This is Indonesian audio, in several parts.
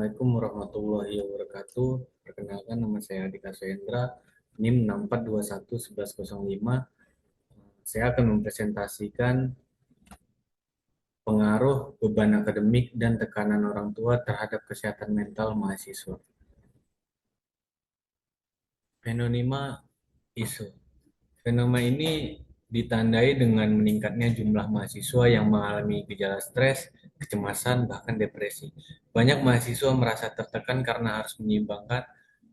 Assalamualaikum warahmatullahi wabarakatuh. Perkenalkan, nama saya Andika Suhendra, NIM 64211105. Saya akan mempresentasikan pengaruh beban akademik dan tekanan orang tua terhadap kesehatan mental mahasiswa. Fenomena isu. Fenomena ini ditandai dengan meningkatnya jumlah mahasiswa yang mengalami gejala stres, kecemasan, bahkan depresi. Banyak mahasiswa merasa tertekan karena harus menyeimbangkan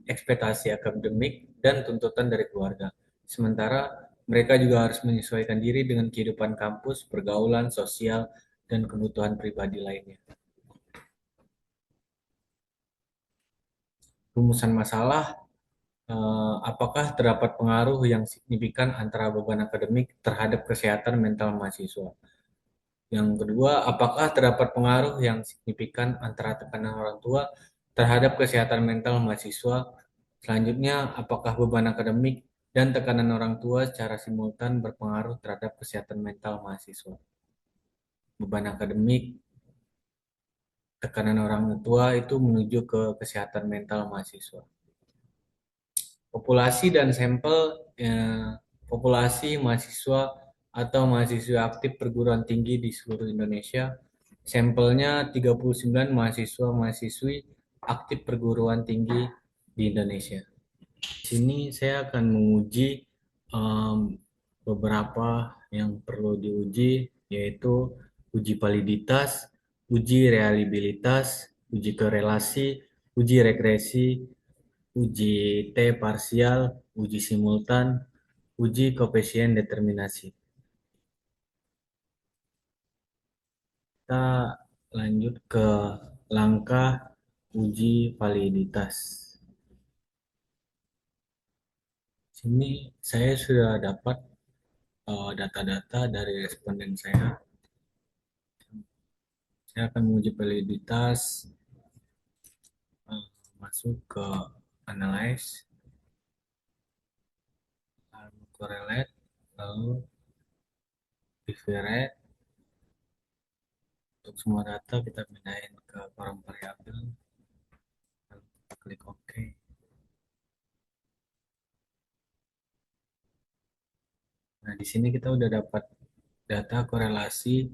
ekspektasi akademik dan tuntutan dari keluarga. Sementara mereka juga harus menyesuaikan diri dengan kehidupan kampus, pergaulan sosial, dan kebutuhan pribadi lainnya. Rumusan masalah, apakah terdapat pengaruh yang signifikan antara beban akademik terhadap kesehatan mental mahasiswa? Yang kedua, apakah terdapat pengaruh yang signifikan antara tekanan orang tua terhadap kesehatan mental mahasiswa? Selanjutnya, apakah beban akademik dan tekanan orang tua secara simultan berpengaruh terhadap kesehatan mental mahasiswa? Beban akademik, tekanan orang tua itu menuju ke kesehatan mental mahasiswa. Populasi dan sampel, populasi mahasiswa atau mahasiswa aktif perguruan tinggi di seluruh Indonesia. Sampelnya 39 mahasiswa-mahasiswi aktif perguruan tinggi di Indonesia. Di sini saya akan menguji em, beberapa yang perlu diuji, yaitu uji validitas, uji reliabilitas, uji korelasi, uji regresi, uji T parsial, uji simultan, uji koefisien determinasi. Kita lanjut ke langkah uji validitas. Sini saya sudah dapat data-data dari responden saya. Saya akan menguji validitas, eh, masuk ke analyze, lalu correlate, lalu divide. Untuk semua data kita pindahin ke kolom variabel, lalu kita klik OK. Nah, di sini kita udah dapat data korelasi.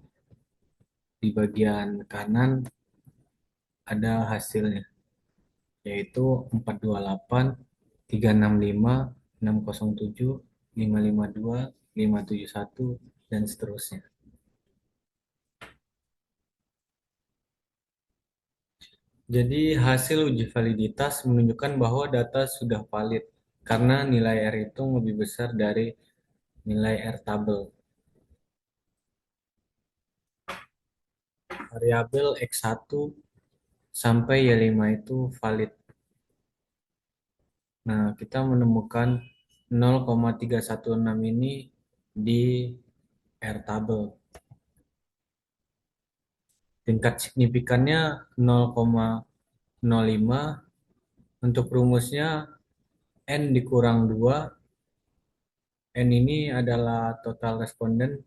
Di bagian kanan ada hasilnya, yaitu 428, 365, 607, 552, 571, dan seterusnya. Jadi hasil uji validitas menunjukkan bahwa data sudah valid karena nilai R itu lebih besar dari nilai R tabel. Variabel X1 sampai Y5 itu valid. Nah, kita menemukan 0,316 ini di R tabel. Tingkat signifikannya 0,05. Untuk rumusnya N dikurang 2. N ini adalah total responden.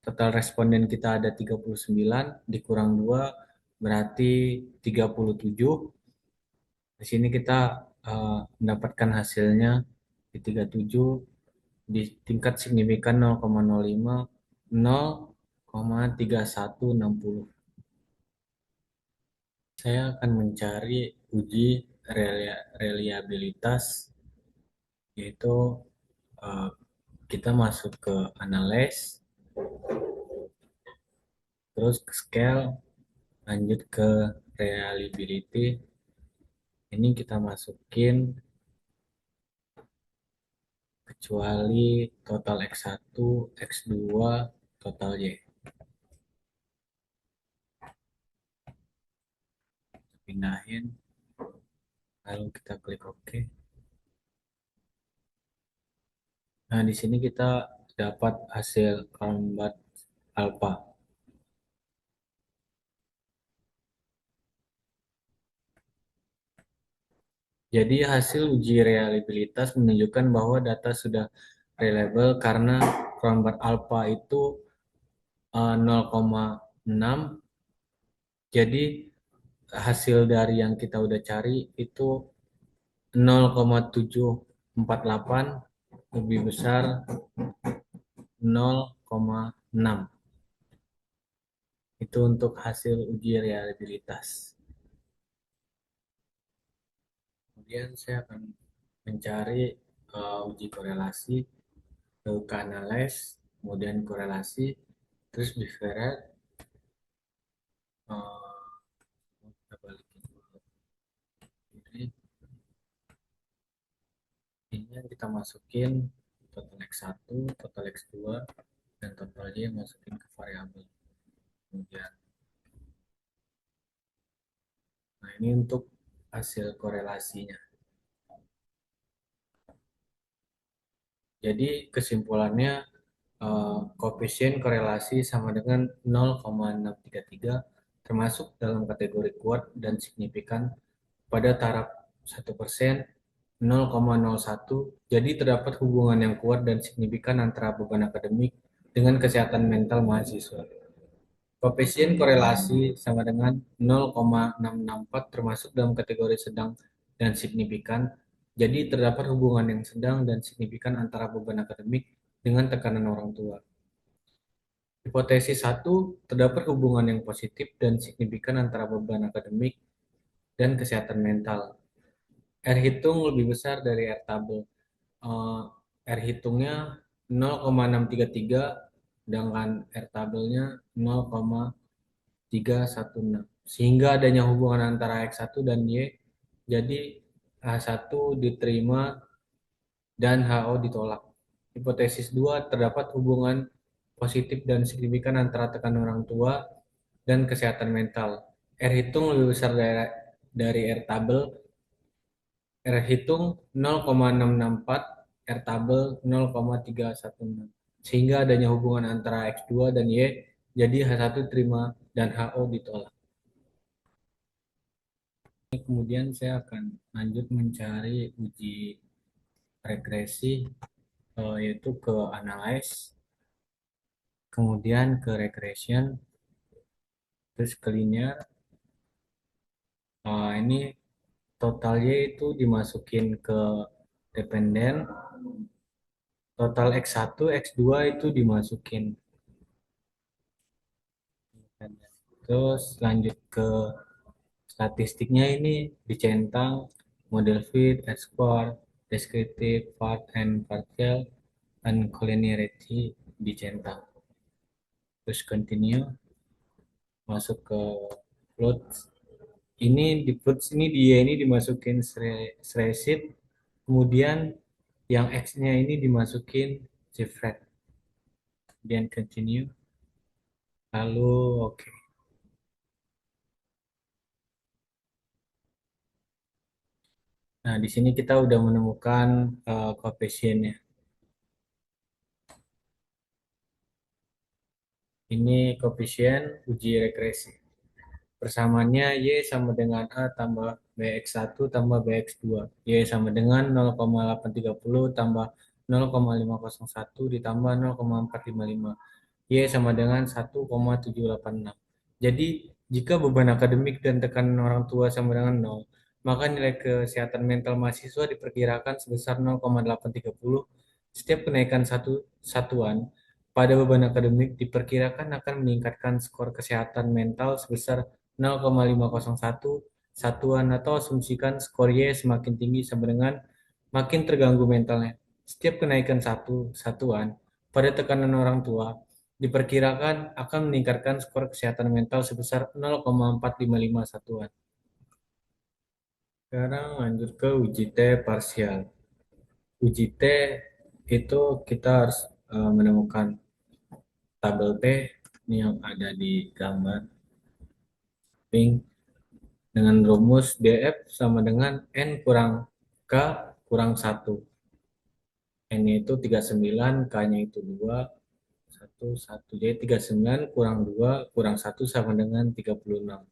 Total responden kita ada 39, dikurang 2 berarti 37. Di sini kita mendapatkan hasilnya di 37, di tingkat signifikan 0,05, 0,3160. Saya akan mencari uji reliabilitas, yaitu eh, kita masuk ke analyze, terus ke scale, lanjut ke reliability. Ini kita masukin kecuali total X1, X2, total Y. Pindahin, lalu kita klik OK. Nah, di sini kita dapat hasil combat alpha. Jadi hasil uji reliabilitas menunjukkan bahwa data sudah reliable karena combat alpha itu 0,6. Jadi hasil dari yang kita udah cari itu 0,748 lebih besar 0,6. Itu untuk hasil uji reliabilitas. Kemudian saya akan mencari uji korelasi, analyze, kemudian korelasi, terus bivariate, kita balikin dulu. Jadi ini yang kita masukin total X1, total X2, dan total Y masukin ke variabel. Kemudian, nah ini untuk hasil korelasinya. Jadi kesimpulannya koefisien korelasi sama dengan 0,633 termasuk dalam kategori kuat dan signifikan pada taraf 1%, 0,01. Jadi terdapat hubungan yang kuat dan signifikan antara beban akademik dengan kesehatan mental mahasiswa. Koefisien korelasi sama dengan 0,664 termasuk dalam kategori sedang dan signifikan. Jadi terdapat hubungan yang sedang dan signifikan antara beban akademik dengan tekanan orang tua. Hipotesis satu, terdapat hubungan yang positif dan signifikan antara beban akademik dan kesehatan mental. R hitung lebih besar dari R tabel. Eh, R hitungnya 0,633, sedangkan R tabelnya 0,316. Sehingga adanya hubungan antara X1 dan Y, jadi H1 diterima dan HO ditolak. Hipotesis 2, terdapat hubungan positif dan signifikan antara tekanan orang tua dan kesehatan mental. R hitung lebih besar dari R tabel. R hitung 0,664, R tabel 0,316. Sehingga adanya hubungan antara X2 dan Y, jadi H1 terima dan HO ditolak. Kemudian saya akan lanjut mencari uji regresi, yaitu ke analyze, kemudian ke regression, terus ke linear. Ini totalnya itu dimasukin ke dependen, total X1, X2 itu dimasukin. Terus lanjut ke statistiknya, ini dicentang, model fit, score, descriptive, part and partial, dan collinearity dicentang. Terus continue, masuk ke plot. Ini di plot ini dia ini dimasukin sheet, kemudian yang X-nya ini dimasukin JFrog. Kemudian continue, lalu oke. Nah, di sini kita udah menemukan koefisiennya. Ini koefisien uji regresi. Persamaannya Y sama dengan A tambah BX1 tambah BX2. Y sama dengan 0,830 tambah 0,501 ditambah 0,455. Y sama dengan 1,786. Jadi, jika beban akademik dan tekanan orang tua sama dengan 0, maka nilai kesehatan mental mahasiswa diperkirakan sebesar 0,830. Setiap kenaikan satu satuan pada beban akademik diperkirakan akan meningkatkan skor kesehatan mental sebesar 0,501 satuan, atau asumsikan skor Y semakin tinggi sama dengan makin terganggu mentalnya. Setiap kenaikan satu satuan pada tekanan orang tua diperkirakan akan meningkatkan skor kesehatan mental sebesar 0,455 satuan. Sekarang lanjut ke uji T parsial. Uji T itu kita harus menemukan tabel T ini yang ada di gambar pink dengan rumus DF sama dengan N kurang K kurang 1. N-nya itu 39, K-nya itu 2, 1, 1. Jadi 39 kurang 2 kurang 1 sama dengan 36.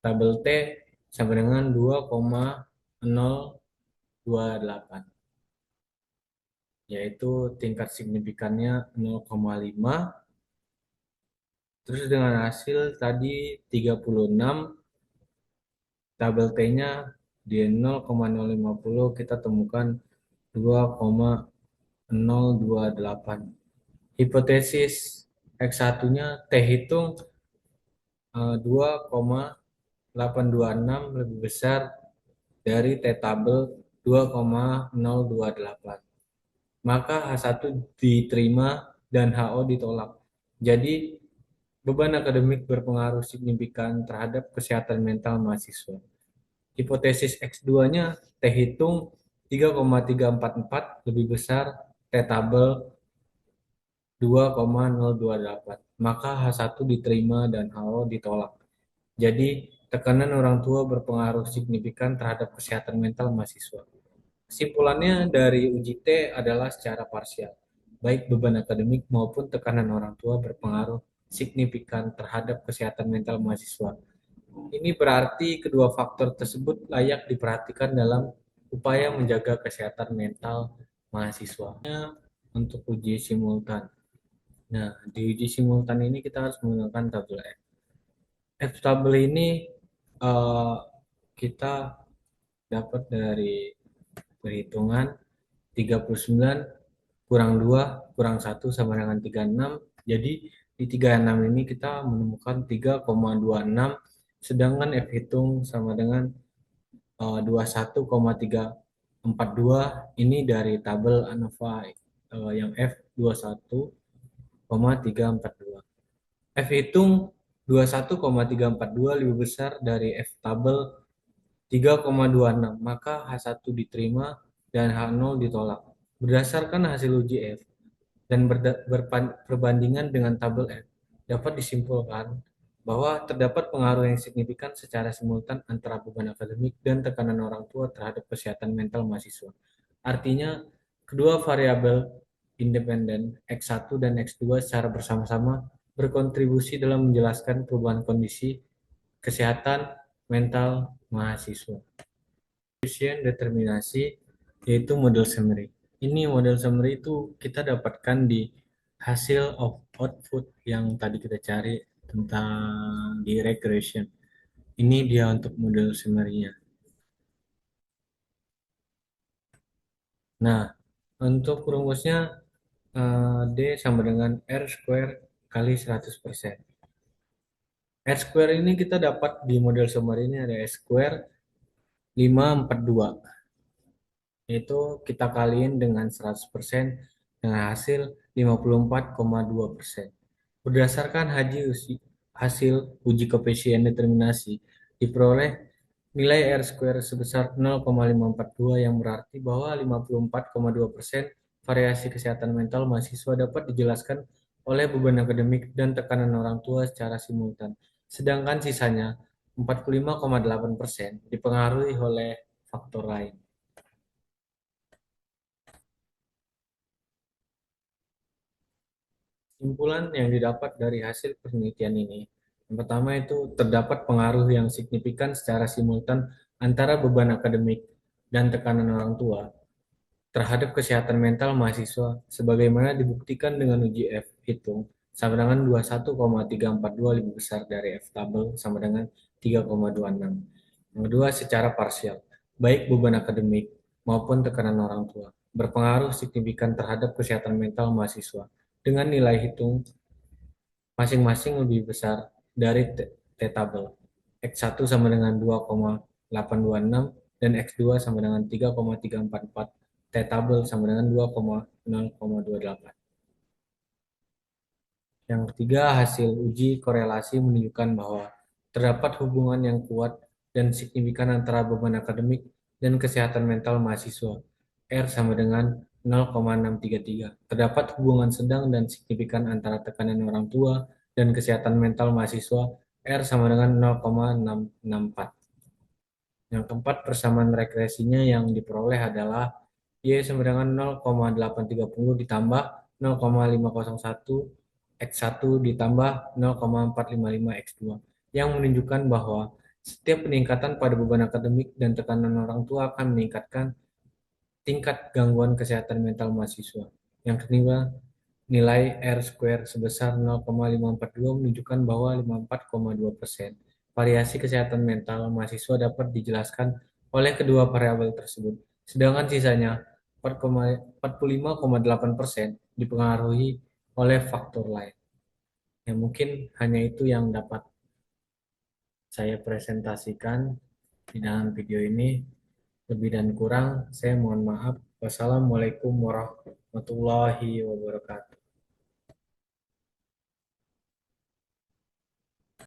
Tabel T sama dengan 2,028, yaitu tingkat signifikannya 0,5. Terus dengan hasil tadi 36, tabel T-nya di 0,050 kita temukan 2,028. Hipotesis X1-nya T hitung 2,826 lebih besar dari T tabel 2,028. Maka H1 diterima dan HO ditolak. Jadi beban akademik berpengaruh signifikan terhadap kesehatan mental mahasiswa. Hipotesis X2-nya T hitung 3,344 lebih besar T tabel 2,028. Maka H1 diterima dan HO ditolak. Jadi, tekanan orang tua berpengaruh signifikan terhadap kesehatan mental mahasiswa. Kesimpulannya dari uji T adalah secara parsial. Baik beban akademik maupun tekanan orang tua berpengaruh signifikan terhadap kesehatan mental mahasiswa. Ini berarti kedua faktor tersebut layak diperhatikan dalam upaya menjaga kesehatan mental mahasiswa. Untuk uji simultan. Nah, di uji simultan ini kita harus menggunakan tabel F. F tabel ini eh, kita dapat dari perhitungan 39 kurang 2 kurang 1 sama dengan 36. Jadi di 36 ini kita menemukan 3,26, sedangkan F hitung sama dengan 21,342 ini dari tabel ANOVA yang F 21,342. F hitung 21,342 lebih besar dari F tabel 3,26, maka H1 diterima dan H0 ditolak. Berdasarkan hasil uji F dan berbandingan dengan tabel F, dapat disimpulkan bahwa terdapat pengaruh yang signifikan secara simultan antara beban akademik dan tekanan orang tua terhadap kesehatan mental mahasiswa. Artinya, kedua variabel independen X1 dan X2 secara bersama-sama berkontribusi dalam menjelaskan perubahan kondisi kesehatan mental mahasiswa. Coefisien determinasi yaitu model summary. Ini model summary itu kita dapatkan di hasil of output yang tadi kita cari tentang di regression. Ini dia untuk model summary-nya. Nah, untuk rumusnya D sama dengan R square kali 100%. R square ini kita dapat di model summary ini ada R square 542. Yaitu kita kaliin dengan 100% dengan hasil 54,2%. Berdasarkan hasil uji koefisien determinasi, diperoleh nilai R square sebesar 0,542 yang berarti bahwa 54,2% variasi kesehatan mental mahasiswa dapat dijelaskan oleh beban akademik dan tekanan orang tua secara simultan. Sedangkan sisanya 45,8% dipengaruhi oleh faktor lain. Kesimpulan yang didapat dari hasil penelitian ini, yang pertama itu terdapat pengaruh yang signifikan secara simultan antara beban akademik dan tekanan orang tua terhadap kesehatan mental mahasiswa, sebagaimana dibuktikan dengan uji F hitung sama dengan 21,342 lebih besar dari F tabel sama dengan 3,26. Yang kedua, secara parsial, baik beban akademik maupun tekanan orang tua berpengaruh signifikan terhadap kesehatan mental mahasiswa dengan nilai hitung masing-masing lebih besar dari T-tabel. X1 sama dengan 2,826 dan X2 sama dengan 3,344. T-tabel sama dengan 2,028. Yang ketiga, hasil uji korelasi menunjukkan bahwa terdapat hubungan yang kuat dan signifikan antara beban akademik dan kesehatan mental mahasiswa. R sama dengan 0,633. Terdapat hubungan sedang dan signifikan antara tekanan orang tua dan kesehatan mental mahasiswa. R sama dengan 0,664. Yang keempat, persamaan regresinya yang diperoleh adalah Y sama dengan 0,830 ditambah 0,501 X1 ditambah 0,455 X2 yang menunjukkan bahwa setiap peningkatan pada beban akademik dan tekanan orang tua akan meningkatkan tingkat gangguan kesehatan mental mahasiswa. Yang kedua, nilai R square sebesar 0,542 menunjukkan bahwa 54,2% variasi kesehatan mental mahasiswa dapat dijelaskan oleh kedua variabel tersebut. Sedangkan sisanya 45,8% dipengaruhi oleh faktor lain. Ya, mungkin hanya itu yang dapat saya presentasikan di dalam video ini. Lebih dan kurang, saya mohon maaf. Wassalamualaikum warahmatullahi wabarakatuh.